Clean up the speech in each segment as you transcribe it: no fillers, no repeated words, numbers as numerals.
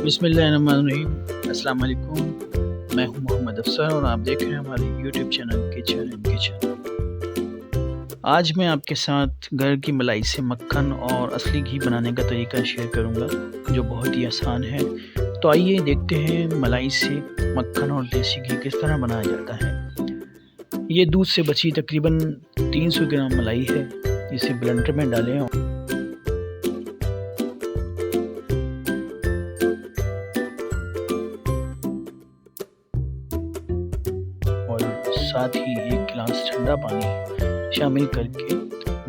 बिस्मिल्लाहिर्रहमानिर्रहीम। अस्सलाम वालेकुम। मैं हूं मोहम्मद अफसर और आप देख रहे हैं हमारे यूट्यूब चैनल किचन। आज मैं आपके साथ घर की मलाई से मक्खन और असली घी बनाने का तरीका शेयर करूंगा, जो बहुत ही आसान है। तो आइए देखते हैं मलाई से मक्खन और देसी घी किस तरह बनाया जाता है। ये दूध से बची तकरीबन 300 ग्राम मलाई है। इसे ब्लेंडर में डालें और साथ ही 1 गिलास ठंडा पानी शामिल करके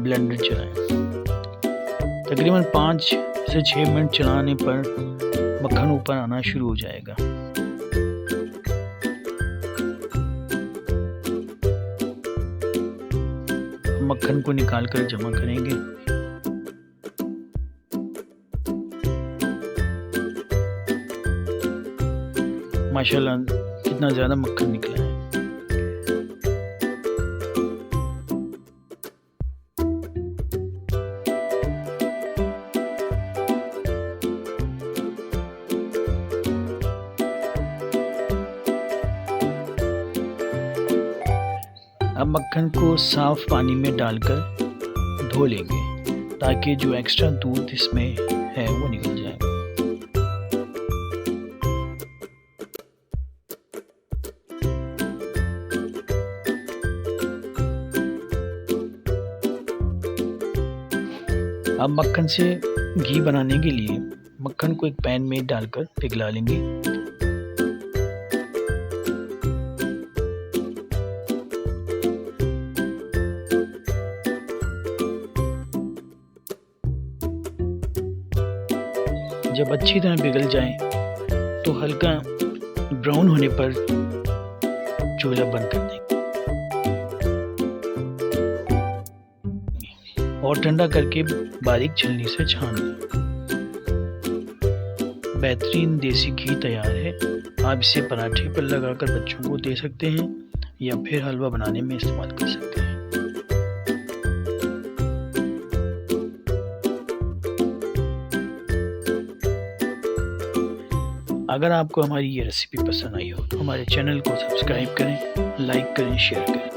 ब्लेंडर चलाएं। तकरीबन 5 से 6 मिनट चलाने पर मक्खन ऊपर आना शुरू हो जाएगा। मक्खन को निकाल कर जमा करेंगे। माशाल्लाह कितना ज़्यादा मक्खन निकला है। अब मक्खन को साफ पानी में डालकर धो लेंगे ताकि जो एक्स्ट्रा दूध इसमें है वो निकल जाए। अब मक्खन से घी बनाने के लिए मक्खन को एक पैन में डालकर पिघला लेंगे। जब अच्छी तरह पिघल जाए तो हल्का ब्राउन होने पर चूल्हा बंद कर देंगे और ठंडा करके बारीक छलनी से छान लें। बेहतरीन देसी घी तैयार है। आप इसे पराठे पर लगाकर बच्चों को दे सकते हैं या फिर हलवा बनाने में इस्तेमाल कर सकते हैं। अगर आपको हमारी ये रेसिपी पसंद आई हो तो हमारे चैनल को सब्सक्राइब करें, लाइक करें, शेयर करें।